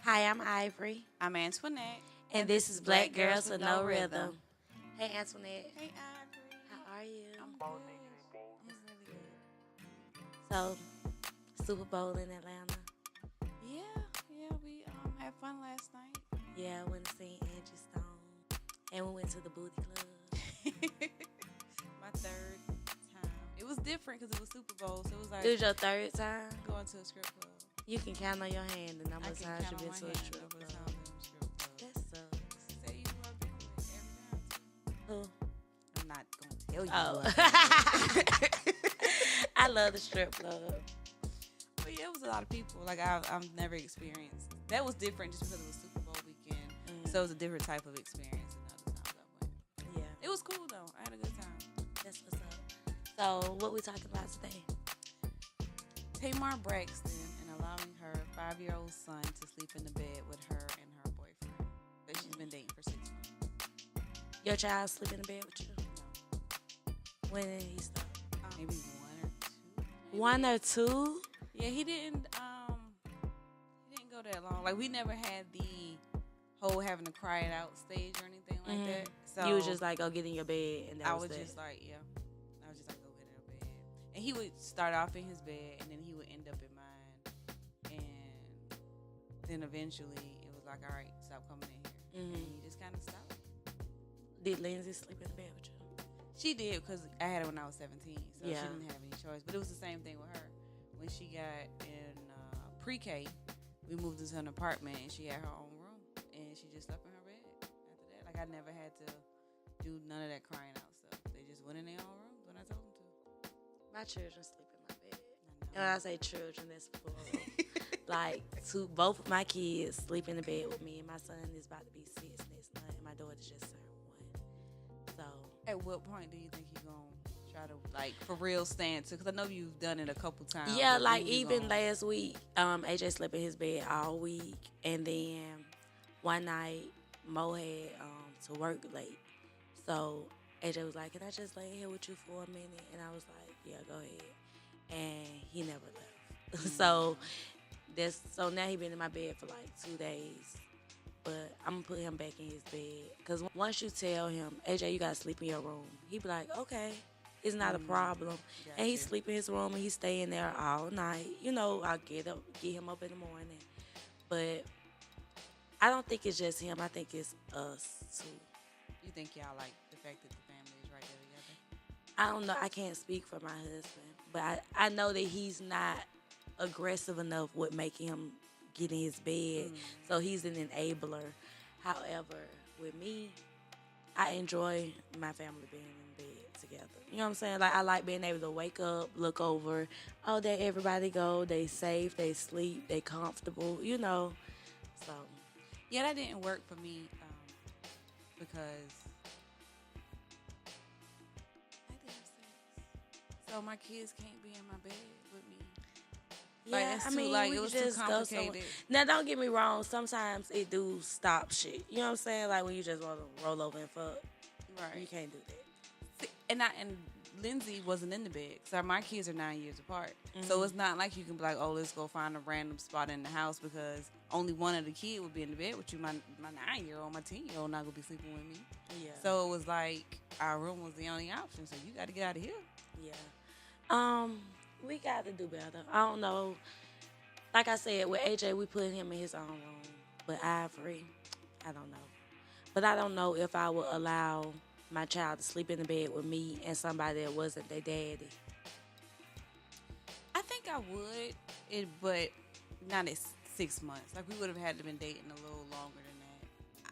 Hi, I'm Ivory, I'm Antoinette. and this is Black Girls with No Rhythm. Hey, Antoinette, Hey, Ivory. how are you? I'm good. I'm really good. So, Super Bowl in Atlanta. Yeah, we had fun last night. Yeah, I went to see Angie Stone, and we went to the Booty Club. My third time. It was different because it was Super Bowl, so it was like It was your third time. going to a strip club. You can count on your hand the number I of can times count you've on been my to a hand strip over the club. time of the strip club. That sucks. Say you who I've been with every time. Who? I'm not going to tell you. Oh. Who I've been with. I love the strip club. But yeah, it was a lot of people. Like I've never experienced. That was different just because it was Super Bowl weekend. So it was a different type of experience than other times I went. Yeah, It was cool though. I had a good time. that's what's up. So, what we talking about today? Tamar Braxton and allowing her 5-year-old son to sleep in the bed with her and her boyfriend that she's been dating for 6 months. Your child sleep in the bed with you? No. When did he stop? Maybe one or two. Maybe. One or two? Yeah, he didn't go that long. Like we never had the whole having to cry it out stage or anything like that. So You was just like, go get in your bed, and that I was was that. just like, yeah. I was just like, go get in her bed. And he would start off in his bed, and then he would end up in mine. And then eventually, it was like, all right, stop coming in here. And he just kind of stopped. Did Lindsay sleep in the bed with you? She did because I had her when I was 17, so Yeah. she didn't have any choice. But it was the same thing with her. When she got in pre-K, we moved into an apartment, and she had her own room. And she just slept in her bed after that. Like, I never had to do none of that crying out stuff. They just went in their own rooms when I told them to. My children sleep in my bed. I And when I say children, that's plural. Like, both of my kids sleep in the bed with me, and my son is about to be 6 next month, and my daughter just turned 1. So, At what point do you think you're going to try to, like, for real stand to? Because I know you've done it a couple times. yeah, but like when you even gonna- last week, AJ slept in his bed all week, and then one night Mo had to work late, so AJ was like, "Can I just lay here with you for a minute?" And I was like, "Yeah, go ahead." And he never left. So now he been in my bed for like 2 days, but I'm gonna put him back in his bed because once you tell him, AJ, you gotta sleep in your room, he be like, "Okay." It's not a problem. And he Gotcha. sleep in his room and he stay in there all night. You know, I'll get him up in the morning. But I don't think it's just him. I think it's us too. You think y'all like the fact that the family is right there together? I don't know. I can't speak for my husband. But I know that he's not aggressive enough with making him get in his bed. So he's an enabler. However, with me, I enjoy my family being in bed together. You know what I'm saying? Like, I like being able to wake up, look over. Oh, there everybody go. They safe. They sleep. They comfortable. You know. So, Yeah, that didn't work for me because I didn't have sex. So my kids can't be in my bed with me. Like, yeah, it's I too, mean, like, we it could was too just go somewhere. complicated. Now, don't get me wrong. Sometimes it do stop shit. You know what I'm saying? Like, when you just want to roll over and fuck. You Right. can't do that. See, and Lindsay wasn't in the bed. So my kids are 9 years apart. So it's not like you can be like, oh, let's go find a random spot in the house because only one of the kids would be in the bed with you. My 9-year-old, my 10-year-old not going to be sleeping with me. Yeah. So it was like our room was the only option. So you got to get out of here. Yeah. We got to do better. I don't know. Like I said, with AJ, we put him in his own room. But Ivory, I don't know. But I don't know if I would allow my child to sleep in the bed with me and somebody that wasn't their daddy. I think I would, but not at 6 months. Like we would have had to been dating a little longer than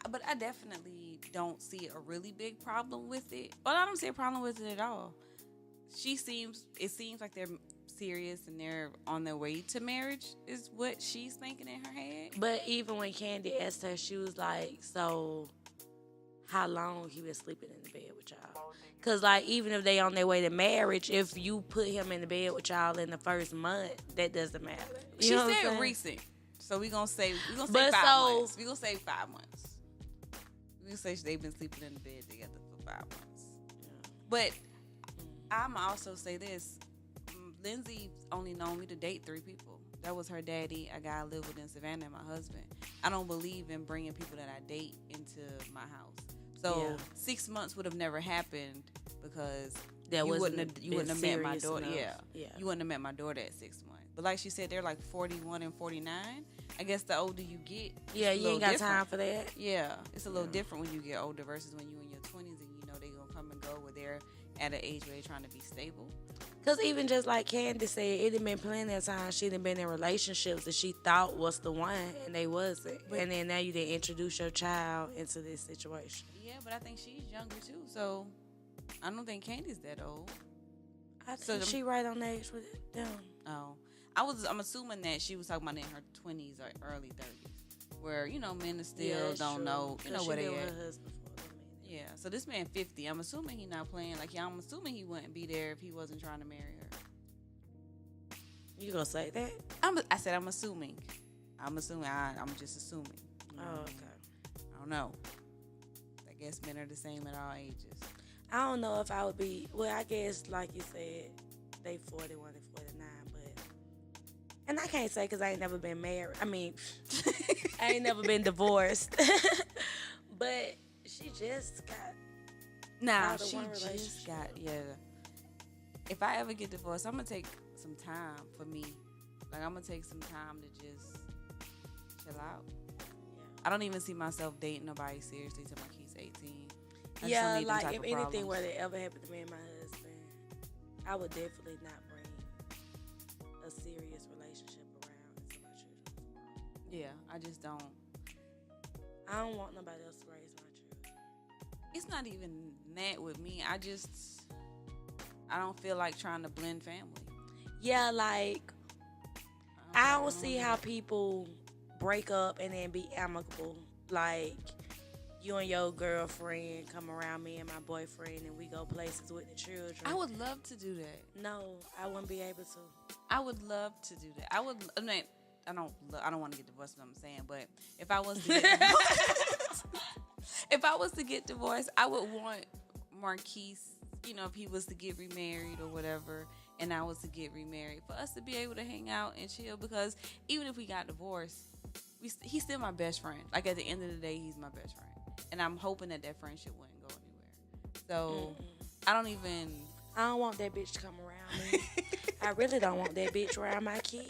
that. But I definitely don't see a really big problem with it. Well, I don't see a problem with it at all. It seems like they're serious and they're on their way to marriage is what she's thinking in her head. But even when Candy asked her, she was like, so how long he been sleeping in the bed with y'all? Because, like, even if they on their way to marriage, if you put him in the bed with y'all in the first month, that doesn't matter. You She know what I'm said saying? recent. So we're going to say But 5 so- months. We're going to say 5 months. We're going to say they've been sleeping in the bed together for 5 months. But I'm also say this. Lindsay only known me to date 3 people. That was her daddy. I got to live with in Savannah and my husband. I don't believe in bringing people that I date into my house. So 6 months would have never happened because you wouldn't have met my daughter. Yeah, you wouldn't have met my daughter at 6 months. But like she said, they're like 41 and 49. I guess the older you get, you ain't got time for that. Yeah, it's a little different when you get older versus when you in your 20s and you know they're gonna come and go where they're at an age where they're trying to be stable. Because even just like Candy said, it had been plenty of times she had been in relationships that she thought was the one and they wasn't. And then now you didn't introduce your child into this situation. Yeah, but I think she's younger too, so I don't think Candy's that old. I think she right on age with them. Oh, I'm assuming that she was talking about in her 20s or early 30s, where men still don't know, where they at. Yeah, so this man 50. I'm assuming he not playing. Like, I'm assuming he wouldn't be there if he wasn't trying to marry her. You gonna say that? I said I'm assuming. I'm just assuming. Oh, okay. I don't know. I guess men are the same at all ages. I don't know if I would be. Well, I guess like you said, they 41 and 49, but and I can't say because I ain't never been married. I mean, I ain't never been divorced, but. She just got. She just got. Yeah. If I ever get divorced, I'm gonna take some time for me. Like I'm gonna take some time to just chill out. Yeah. I don't even see myself dating nobody seriously till my kid's 18. Like if anything were to ever happen to me and my husband, I would definitely not bring a serious relationship around into my children's world. Yeah, I just don't. I don't want nobody else to raise my children. It's not even that with me. I don't feel like trying to blend family. Yeah, like I don't see how people break up and then be amicable. Like you and your girlfriend come around me and my boyfriend and we go places with the children. I would love to do that. No, I wouldn't be able to. I would love to do that. I don't want to get divorced, what I'm saying, but if I was to get divorced, I would want Marquise, if he was to get remarried or whatever, and I was to get remarried, for us to be able to hang out and chill, because even if we got divorced, he's still my best friend. Like, at the end of the day, he's my best friend. And I'm hoping that friendship wouldn't go anywhere. So, I don't want that bitch to come around me. I really don't want that bitch around my kids.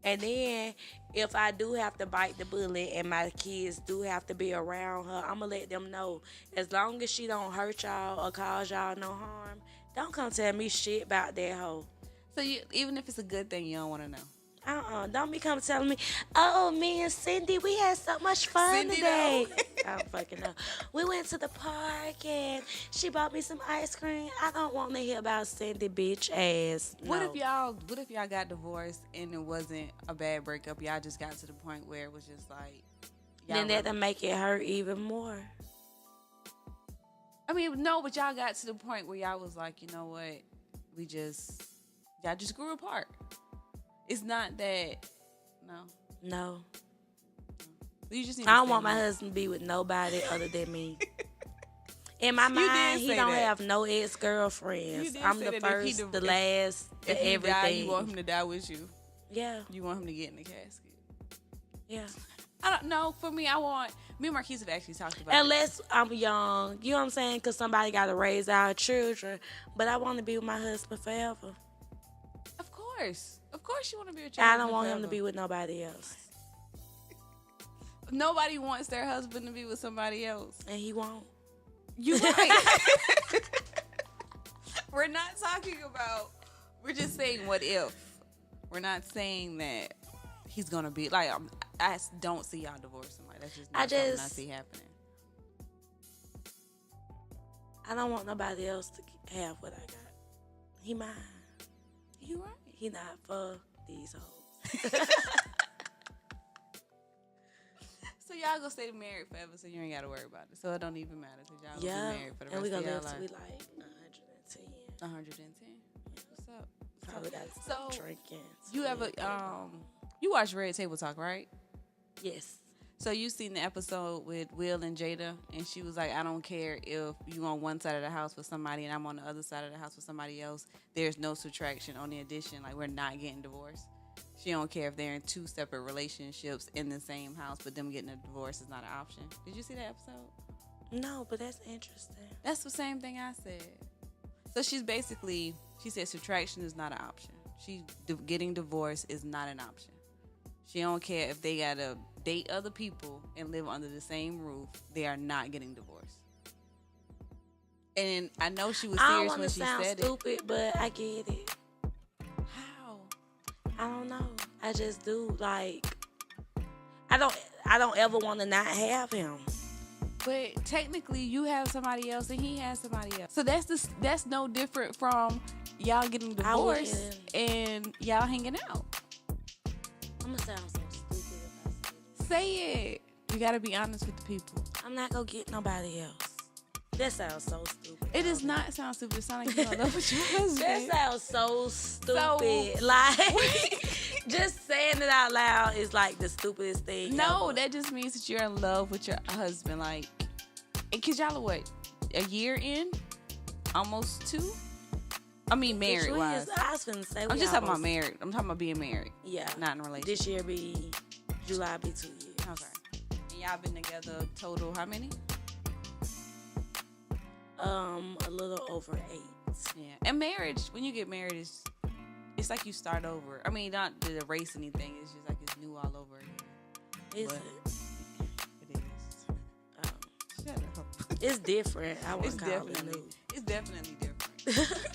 And then, if I do have to bite the bullet and my kids do have to be around her, I'm going to let them know. As long as she don't hurt y'all or cause y'all no harm, don't come tell me shit about that hoe. So, even if it's a good thing, you don't want to know? Don't be come telling me, oh, me and Cindy, we had so much fun today. I don't fucking know. We went to the park and she bought me some ice cream. I don't want to hear about Cindy bitch ass. No. What if y'all got divorced and it wasn't a bad breakup? Y'all just got to the point where it was just like... Then that'll make it hurt even more. I mean, no, but y'all got to the point where y'all was like, you know what? Y'all just grew apart. It's not that, no. You just need I don't want my husband to be with nobody other than me. In my mind, he don't have no ex-girlfriends. I'm the first, the last, the everything. Die, you want him to die with you. Yeah. You want him to get in the casket. Yeah. I don't know. For me, me and Marquise have actually talked about Unless I'm young. You know what I'm saying? Because somebody got to raise our children. But I want to be with my husband forever. Of course you want to be with your husband. I don't want him to be with nobody else. Nobody wants their husband to be with somebody else. And he won't. You're right. We're just saying what if. We're not saying that he's going to be, like, I don't see y'all divorcing. Like, that's just not something I see happening. I don't want nobody else to have what I got. He mine. You right. He not for these hoes. So y'all gonna stay married forever, so you ain't gotta worry about it. So it don't even matter, because y'all gonna be married for the rest of your life. And we gonna live till we like 110. 110? What's up? Probably gotta stop drinking. You ever you watch Red Table Talk, right? Yes. So you seen the episode with Will and Jada, and she was like, I don't care if you on one side of the house with somebody and I'm on the other side of the house with somebody else. There's no subtraction, only addition. Like, we're not getting divorced. She don't care if they're in two separate relationships in the same house, but them getting a divorce is not an option. Did you see that episode? No, but that's interesting. That's the same thing I said. So she said subtraction is not an option. Getting divorced is not an option. She don't care if they gotta date other people and live under the same roof. They are not getting divorced. And I know she was serious when she said it. I don't want to sound stupid, but I get it. How? I don't know. I just do. Like, I don't ever want to not have him. But technically, you have somebody else and he has somebody else. So that's no different from y'all getting divorced and y'all hanging out. I'm gonna sound so stupid if I say it. You gotta be honest with the people. I'm not gonna get nobody else. That sounds so stupid. It does not sound stupid. It sounds like you don't love with your husband. That sounds so stupid. Like, just saying it out loud is like the stupidest thing. No, ever. that just means that you're in love with your husband. Like, because y'all are what? A year in? Almost 2? I mean, married wise. I was finna say I'm just talking about married. I'm talking about being married. Yeah. Not in a relationship. This year July be 2 years. Okay. And y'all been together total how many? A little over 8. Yeah. And marriage, when you get married, it's like you start over. I mean, not to erase anything. It's just like it's new all over again. Is but it? It is. Shut up. It's different. I wouldn't It's call it definitely new. It's definitely different.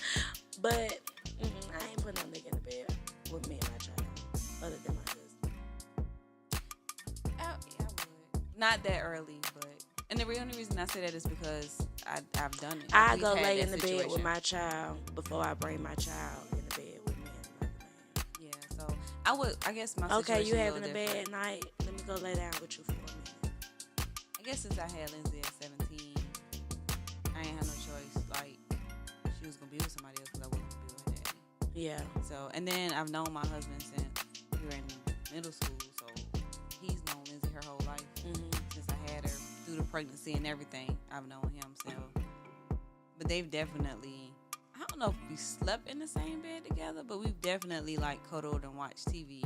But I ain't putting no nigga in the bed with me and my child, other than my husband. Yeah, I would. Not that early, but and the only reason I say that is because I've done it. I We've go had lay that in the situation. bed with my child before I bring my child in the bed with me and another man. Yeah, so I guess my Okay, you situation having a a little bad different. night? Let me go lay down with you for a minute. I guess since I had Lindsay at 17, I ain't had no choice. Like, she was gonna be with somebody else because I wasn't gonna be with her daddy. Yeah. So, and then I've known my husband since we were in middle school, so he's known Lindsay her whole life. Since I had her through the pregnancy and everything, I've known him. So, but they've definitely, I don't know if we slept in the same bed together, but we've definitely like cuddled and watched TV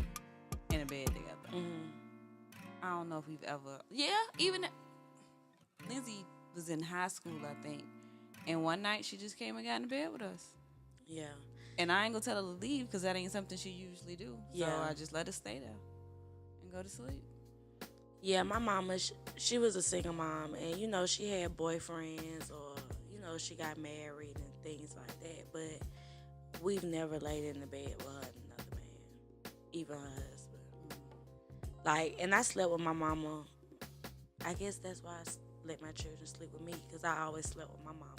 in a bed together. I don't know if we've ever, even Lindsay was in high school, I think, and one night she just came and got in bed with us. Yeah. And I ain't gonna tell her to leave because that ain't something she usually do. So Yeah. I just let her stay there and go to sleep. Yeah, my mama, she was a single mom, and, you know, she had boyfriends or, you know, she got married and things like that, but we've never laid in the bed with her and another man, even her husband. Like, and I slept with my mama. I guess that's why I let my children sleep with me, because I always slept with my mama.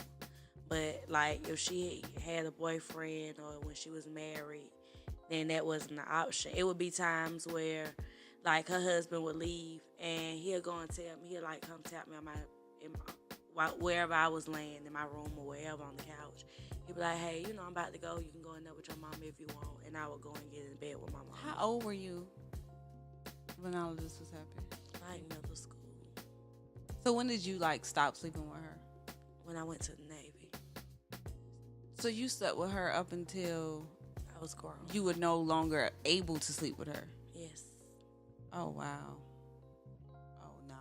But, like, if she had a boyfriend or when she was married, then that wasn't an option. It would be times where, like, her husband would leave and he'll go and tell me, he'll, like, come tap me on wherever I was laying, in my room or wherever on the couch. He'd be like, hey, you know, I'm about to go. You can go in there with your mama if you want. And I would go and get in bed with my mom. How old were you when all of this was happening? Like middle school. So when did you like stop sleeping with her? When I went to the Navy. So you slept with her up until I was grown. you were no longer able to sleep with her? Yes. Oh, wow. Oh, no.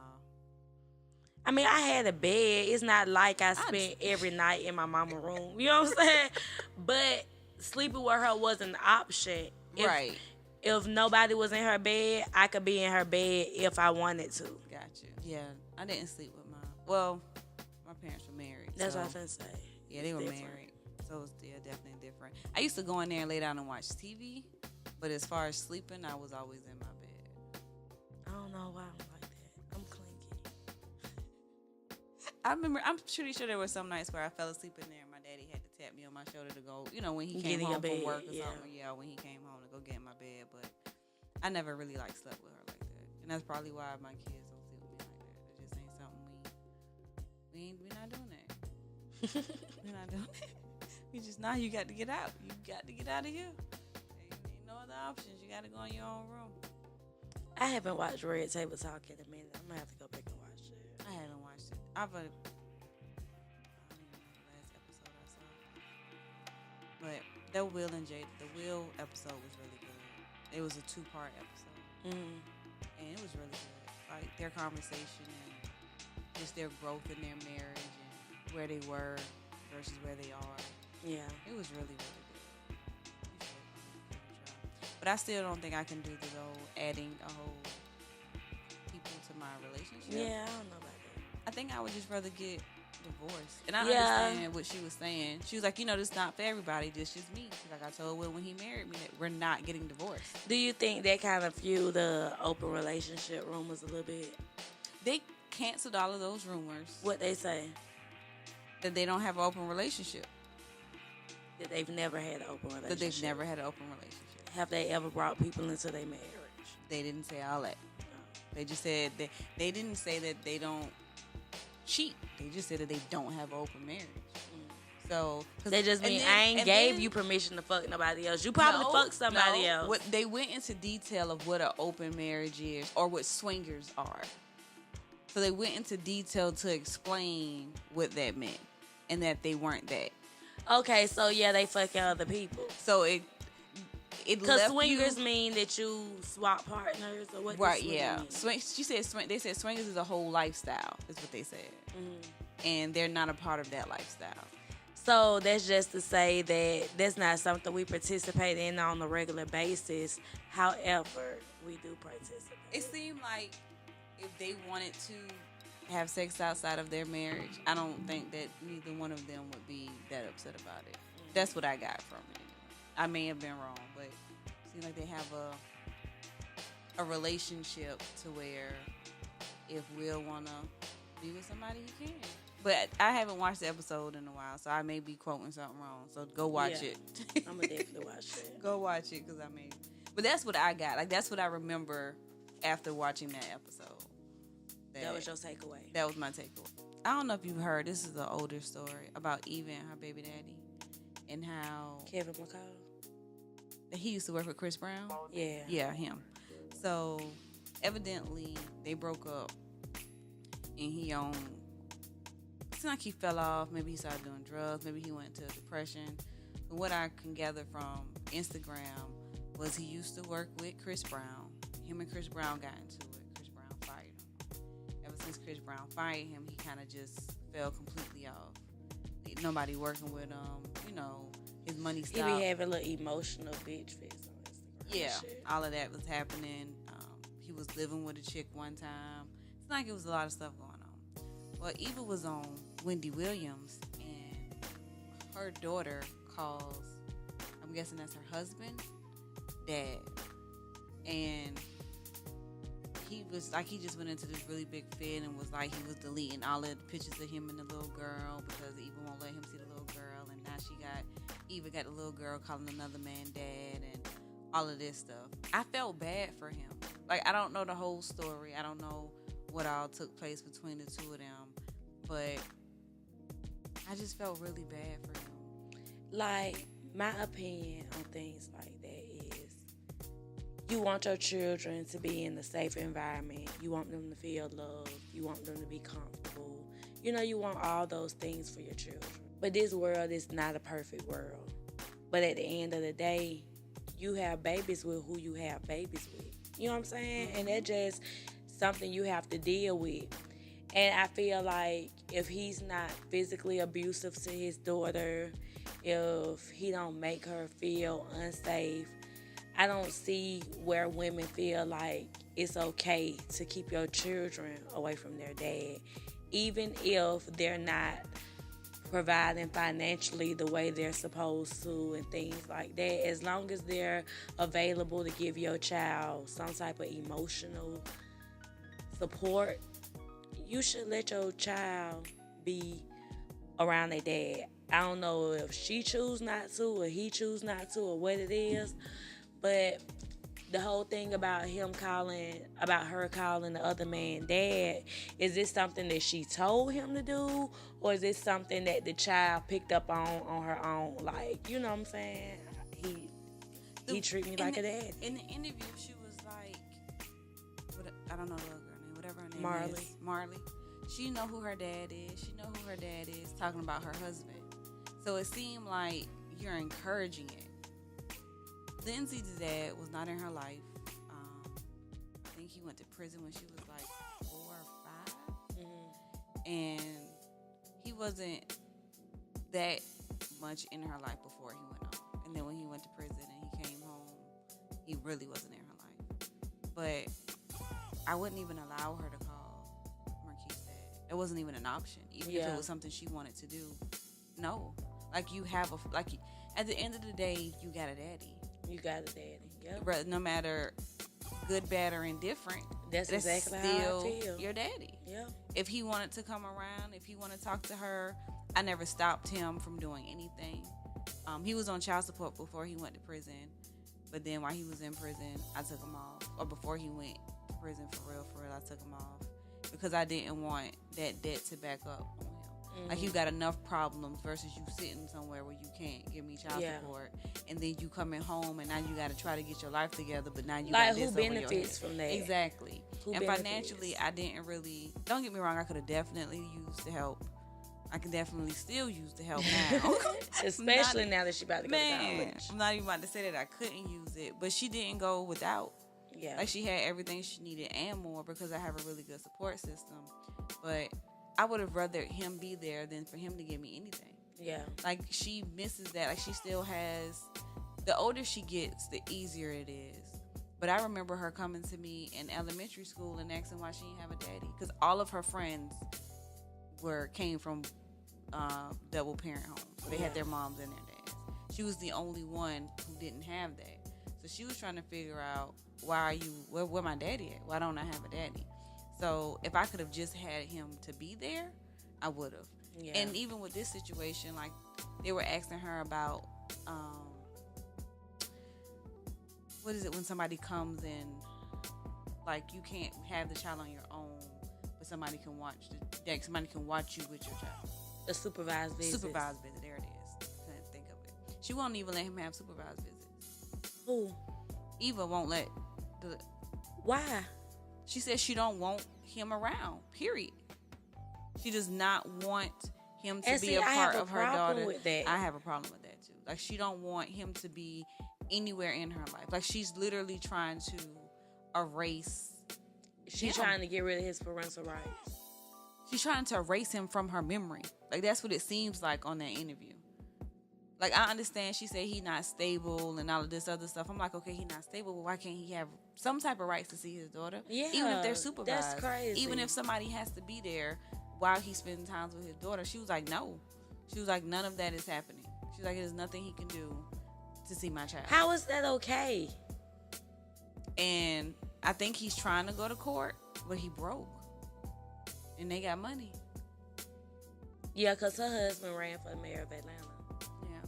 I mean, I had a bed. It's not like I spent every night in my mama's room. You know what I'm saying? But sleeping with her wasn't an option. Right. If nobody was in her bed, I could be in her bed if I wanted to. Got you. Yeah, I didn't sleep with my parents were married. That's so, what I was going to say. Yeah, they were married. So it was definitely different. I used to go in there and lay down and watch TV, but as far as sleeping, I was always in my bed. I don't know why I'm like that. I'm clingy. I remember, I'm pretty sure there were some nights where I fell asleep in there and my daddy had to tap me on my shoulder to go, you know, when he came home from work or something. Yeah, when he came home to go get in my bed. But I never really like slept with her like that. And that's probably why my kids don't sleep with me like that. It just ain't something we're not doing that. We're not doing that. We just, now you got to get out. You got to get out of here. There ain't no other options. You got to go in your own room. I haven't watched Red Table Talk in a minute. I'm going to have to go back and watch it. I haven't watched it. I don't even know the last episode I saw. But the Will episode was really good. It was a 2-part episode, and it was really good. Like their conversation and just their growth in their marriage and where they were versus where they are. Yeah. It was really, really good. You should give it a try. But I still don't think I can do the whole adding a whole people to my relationship. Yeah, I don't know about that. I think I would just rather get divorced. And I Yeah. understand what she was saying. She was like, this is not for everybody. This is just me. Like I told Will when he married me that we're not getting divorced. Do you think that kind of fueled the open relationship rumors a little bit? They canceled all of those rumors What they say? that they don't have an open relationship. That they've never had an open relationship. That they've never had an open relationship. Have they ever brought people into their marriage? They didn't say all that. They just said that they didn't say that they don't cheat. They just said that they don't have an open marriage. So They just mean I ain't gave you permission to fuck nobody else. You probably fuck somebody else. They went into detail of what an open marriage is or what swingers are. So they went into detail to explain what that meant and that they weren't that. Okay, so yeah, they fucking other people. So it because swingers mean that you swap partners or what? Right? Yeah. She said they said swingers is a whole lifestyle. Is what they said, and they're not a part of that lifestyle. So that's just to say that that's not something we participate in on a regular basis. However, we do participate. It seemed like if they wanted to have sex outside of their marriage, I don't think that neither one of them would be that upset about it. That's what I got from it. I may have been wrong, but it seems like they have a relationship to where if Will wanna be with somebody, he can. But I haven't watched the episode in a while, so I may be quoting something wrong. So go watch it. I'm gonna definitely watch it. Go watch it, because I may. But that's what I got. Like that's what I remember after watching that episode. That was your takeaway. That was my takeaway. I don't know if you've heard. This is an older story about Eva and her baby daddy, and how Kevin McCall. He used to work with Chris Brown. Yeah. Yeah, him. So evidently they broke up, and he it's like he fell off. Maybe he started doing drugs. Maybe he went into depression. But what I can gather from Instagram was he used to work with Chris Brown. Him and Chris Brown got into it. Chris Brown fired him. Ever since Chris Brown fired him, he kind of just fell completely off. Nobody working with him. His money stopped. He be having a little emotional bitch face on Instagram. Yeah, all of that was happening. He was living with a chick one time. It's like it was a lot of stuff going on. Well, Eva was on Wendy Williams, and her daughter calls, I'm guessing that's her husband, Dad. And he just went into this really big fit and was like he was deleting all of the pictures of him and the little girl because Eva won't let him see the little girl, and now Eva got the little girl calling another man dad and all of this stuff. I felt bad for him. Like, I don't know the whole story. I don't know what all took place between the two of them, but I just felt really bad for him. Like, my opinion on things like that is you want your children to be in a safe environment. You want them to feel loved. You want them to be comfortable. You want all those things for your children. But this world is not a perfect world. But at the end of the day, you have babies with who you have babies with. You know what I'm saying? And that's just something you have to deal with. And I feel like if he's not physically abusive to his daughter, if he don't make her feel unsafe, I don't see where women feel like it's okay to keep your children away from their dad, even if they're not providing financially the way they're supposed to and things like that. As long as they're available to give your child some type of emotional support, you should let your child be around their dad. I don't know if she choose not to or he choose not to or what it is, but the whole thing about her calling the other man dad, is this something that she told him to do, or is this something that the child picked up on her own? Like, you know what I'm saying? He treat me like a dad. In the interview, she was like, I don't know the little girl name, whatever her name Marley. is. Marley. She know who her dad is. She know who her dad is, talking about her husband. So it seemed like you're encouraging it. Lindsay's dad was not in her life. I think he went to prison when she was like 4 or 5, and he wasn't that much in her life before he went on. And then when he went to prison and he came home, he really wasn't in her life. But I wouldn't even allow her to call Marquise dad. It wasn't even an option, even if it was something she wanted to do. No, like you have at the end of the day, you got a daddy. You got a daddy. Yep. No matter good, bad, or indifferent, that's exactly how I feel. Your daddy. Yeah. If he wanted to come around, if he wanted to talk to her, I never stopped him from doing anything. He was on child support before he went to prison, but then while he was in prison, I took him off. Or before he went to prison for real, I took him off because I didn't want that debt to back up on him. Like, you got enough problems versus you sitting somewhere where you can't give me child support, and then you coming home and now you got to try to get your life together, but now you got this over your head. Who benefits from that? Exactly. And financially, I didn't really. Don't get me wrong. I could have definitely used the help. I can definitely still use the help now. Especially now that she's about to go to college. I'm not even about to say that I couldn't use it, but she didn't go without. Yeah. Like, she had everything she needed and more because I have a really good support system. But I would have rather him be there than for him to give me anything. Yeah. Like, she misses that. Like, she still has... The older she gets, the easier it is. But I remember her coming to me in elementary school and asking why she didn't have a daddy. Because all of her friends came from double parent homes. So they had their moms and their dads. She was the only one who didn't have that. So she was trying to figure out, where my daddy at? Why don't I have a daddy? So if I could have just had him to be there, I would have. Yeah. And even with this situation, like, they were asking her about, what is it when somebody comes in, like, you can't have the child on your own, but somebody can watch you with your child. A supervised visit. Supervised visit, there it is. Couldn't think of it. She won't even let him have supervised visits. Who? Eva won't let Why? She says she don't want him around, period. She does not want him to be a part of her daughter. With that. I have a problem with that too. Like, she don't want him to be anywhere in her life. Like, she's literally trying to erase She's trying to get rid of his parental rights. She's trying to erase him from her memory. Like, that's what it seems like on that interview. Like, I understand she said he's not stable and all of this other stuff. I'm like, okay, he's not stable, but why can't he have some type of rights to see his daughter? Yeah, even if they're supervised. That's crazy. Even if somebody has to be there while he's spending time with his daughter. She was like, no. She was like, none of that is happening. She's like, there's nothing he can do to see my child. How is that okay? And I think he's trying to go to court, but he broke. And they got money. Yeah, because her husband ran for the mayor of Atlanta. Yeah.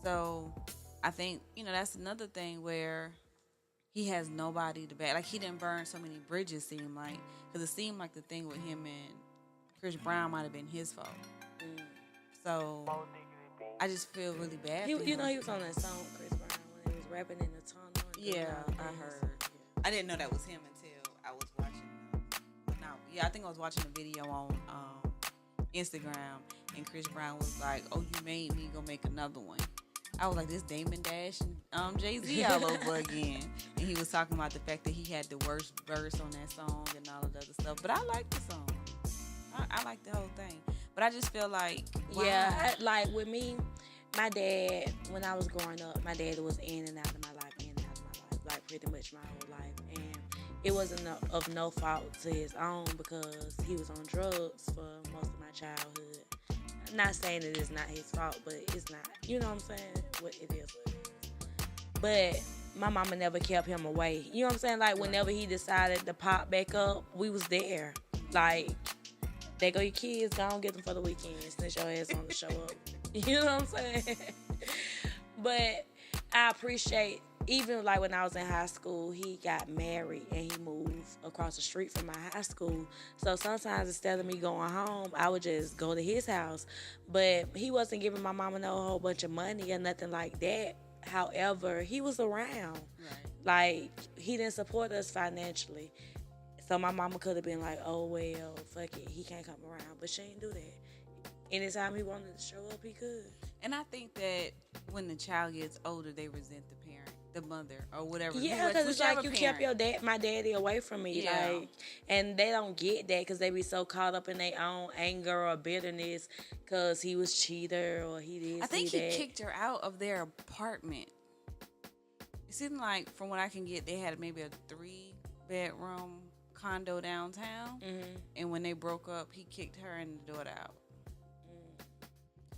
So I think, that's another thing where he has nobody to back. Like, he didn't burn so many bridges, seemed like. Because it seemed like the thing with him and Chris Brown might have been his fault. So I just feel really bad for him. He was on that song, Chris Brown, when he was rapping in the tunnel. Yeah, I heard. I didn't know that was him until I was watching. I think I was watching a video on Instagram, and Chris Brown was like, "Oh, you made me go make another one." I was like, "This Damon Dash and Jay-Z all over again." And he was talking about the fact that he had the worst verse on that song and all of the other stuff. But I like the song. I like the whole thing. But I just feel like, wow. Yeah, like with me, my dad, when I was growing up, my dad was in and out of my life, like pretty much my whole life. And it wasn't of no fault to his own because he was on drugs for most of my childhood. I'm not saying that it's not his fault, but it's not. You know what I'm saying? What it is. But my mama never kept him away. You know what I'm saying? Like, whenever he decided to pop back up, we was there. Like, there go your kids, go on get them for the weekend since your ass on the show up. You know what I'm saying? But I appreciate, even like when I was in high school, he got married and he moved across the street from my high school. So sometimes instead of me going home, I would just go to his house. But he wasn't giving my mama no whole bunch of money or nothing like that. However, he was around. Right. Like, he didn't support us financially. So my mama could have been like, oh, well, fuck it, he can't come around. But she ain't do that. Anytime he wanted to show up, he could. And I think that when the child gets older, they resent the parent. the mother or whatever. Yeah, because it's like you kept parent. my daddy away from me, Yeah. like, and they don't get that because they be so caught up in their own anger or bitterness because he was cheater or he did. I think he that. kicked her out of their apartment. It seemed like, from what I can get, they had maybe a 3-bedroom condo downtown, and when they broke up, he kicked her and the daughter out.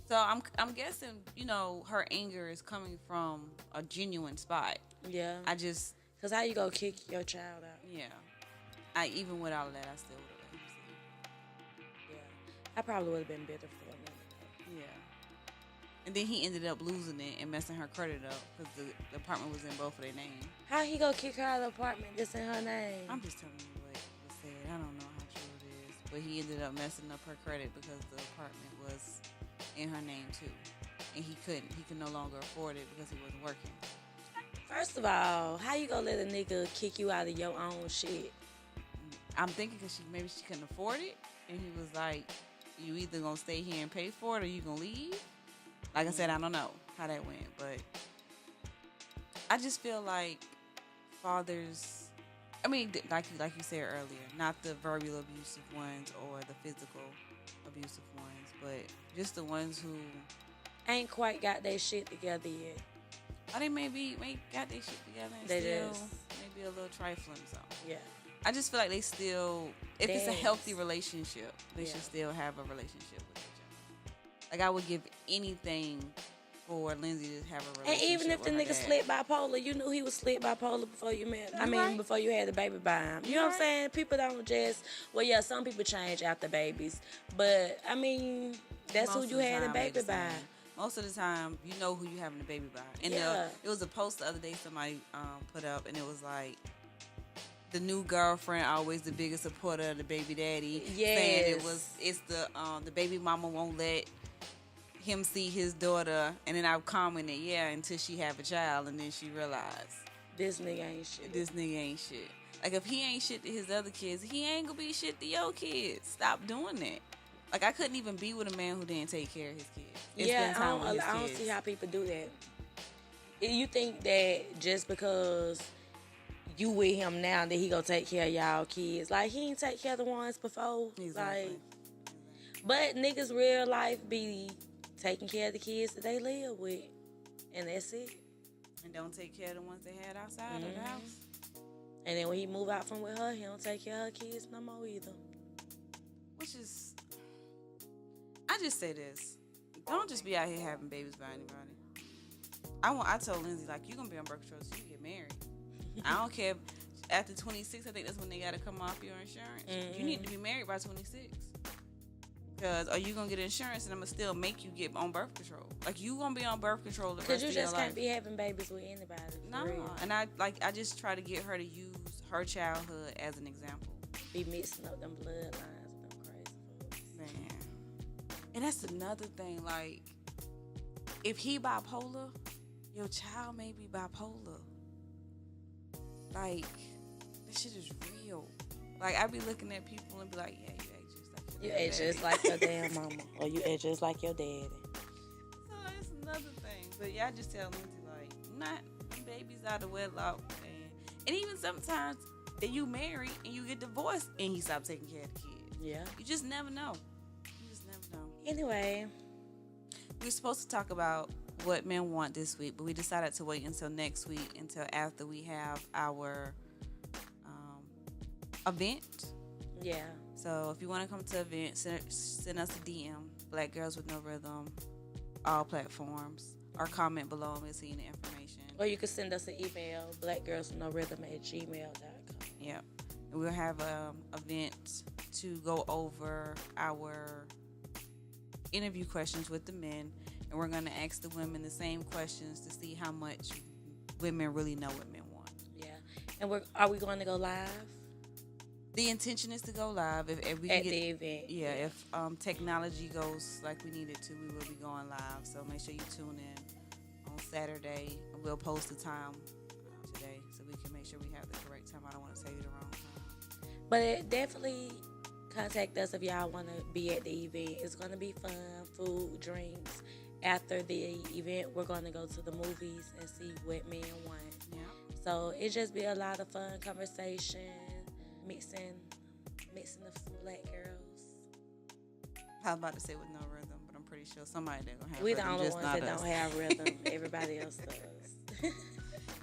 So I'm guessing, you know, her anger is coming from a genuine spot. Yeah. Because how you gonna kick your child out? Yeah. Even with all of that, I still would have let him see. Yeah. I probably would have been bitter for a minute. Yeah. And then he ended up losing it and messing her credit up because the apartment was in both of their names. How he gonna kick her out of the apartment just in her name? I'm just telling you what was said. I don't know how true it is. But he ended up messing up her credit because the apartment was in her name too. And he couldn't. He could no longer afford it because he wasn't working. First of all, how you gonna let a nigga kick you out of your own shit? I'm thinking because maybe she couldn't afford it. And he was like, you either gonna stay here and pay for it or you gonna leave. Like I said, I don't know how that went, but I just feel like fathers, I mean, like you said earlier, not the verbal abusive ones or the physical abusive ones, but just the ones who ain't quite got their shit together yet. Or they maybe got their shit together and they still just, maybe a little trifling something. Yeah. I just feel like they still, if it's a healthy relationship, they should still have a relationship with each other. Like, I would give anything for Lindsay to have a relationship. And even if the nigga slick bipolar, you knew he was slick bipolar before you met him. Before you had the baby by him. You know what I'm saying? People don't just, well, yeah, some people change after babies. But, I mean, that's who you had a baby by. Most of the time, you know who you having a baby by. And it was a post the other day somebody put up, and it was like, the new girlfriend always the biggest supporter of the baby daddy. Yes. Saying it's the baby mama won't let him see his daughter, and then I commented, until she have a child, and then she realized this nigga ain't shit. Like, if he ain't shit to his other kids, he ain't gonna be shit to your kids. Stop doing that. Like, I couldn't even be with a man who didn't take care of his kids. I don't see how people do that. You think that just because you with him now that he gonna take care of y'all kids, like, he ain't take care of the ones before. Exactly. Like, but niggas real life be taking care of the kids that they live with, and that's it. And don't take care of the ones they had outside of the house. And then when he move out from with her, he don't take care of her kids no more either. Which is, I just say this: don't just be out here having babies by anybody. I told Lindsay, like, you gonna be on birth control so you get married. I don't care if after 26, I think that's when they gotta come off your insurance. You need to be married by 26. Because are you gonna get insurance and I'm gonna still make you get on birth control? Like, you gonna be on birth control the rest of your life. Because you just can't be having babies with anybody. No. And I just try to get her to use her childhood as an example. Be mixing up them bloodlines with them crazy folks. Man. And that's another thing, like, if he bipolar, your child may be bipolar. Like, this shit is real. Like, I be looking at people and be like, yeah, you act just like your damn mama, or you act just like your daddy. So that's another thing. But yeah, I just tell Lindsay, like, not babies out of wedlock, and even sometimes that you marry and you get divorced and he stops taking care of the kids. Yeah, you just never know. Anyway, we're supposed to talk about what men want this week, but we decided to wait until next week, until after we have our event. Yeah. So if you want to come to the event, send us a DM, Black Girls with No Rhythm, all platforms, or comment below and we'll see the information. Or you can send us an email, blackgirlswithnorhythm@gmail.com. Yeah. And we'll have an event to go over our interview questions with the men, and we're going to ask the women the same questions to see how much women really know what men want. Yeah. And are we going to go live? The intention is to go live if we at can the event. Yeah, if technology goes like we need it to, we will be going live. So make sure you tune in on Saturday. We'll post the time today so we can make sure we have the correct time. I don't want to tell you the wrong time. But definitely contact us if y'all want to be at the event. It's going to be fun, food, drinks. After the event, we're going to go to the movies and see what men want. Yeah. So it just be a lot of fun conversation, mixing the black girls. I was about to say with no rhythm, but I'm pretty sure somebody there gonna have We rhythm. the only just ones not that us. don't have rhythm. Everybody else does.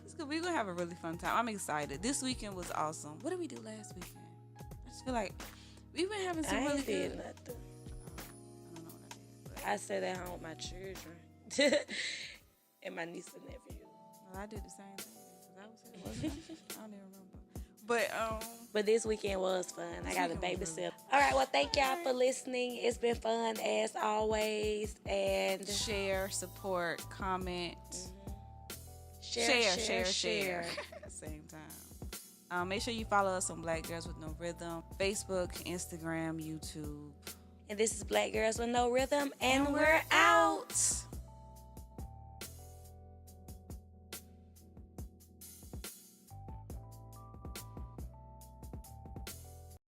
It's good. We're gonna have a really fun time. I'm excited. This weekend was awesome. What did we do last weekend? I just feel like we've been having some I really ain't did good. nothing. I don't know what I did. I sat at home with my children and my niece and nephew. Well, I did the same thing. 'Cause I was here, wasn't I? I don't even remember. But this weekend was fun. I got a weekend was babysitter. All right, well, thank y'all for listening. It's been fun as always. And Share, support, comment. share. At the same time. Make sure you follow us on Black Girls with No Rhythm, Facebook, Instagram, YouTube. And this is Black Girls with No Rhythm, and we're out.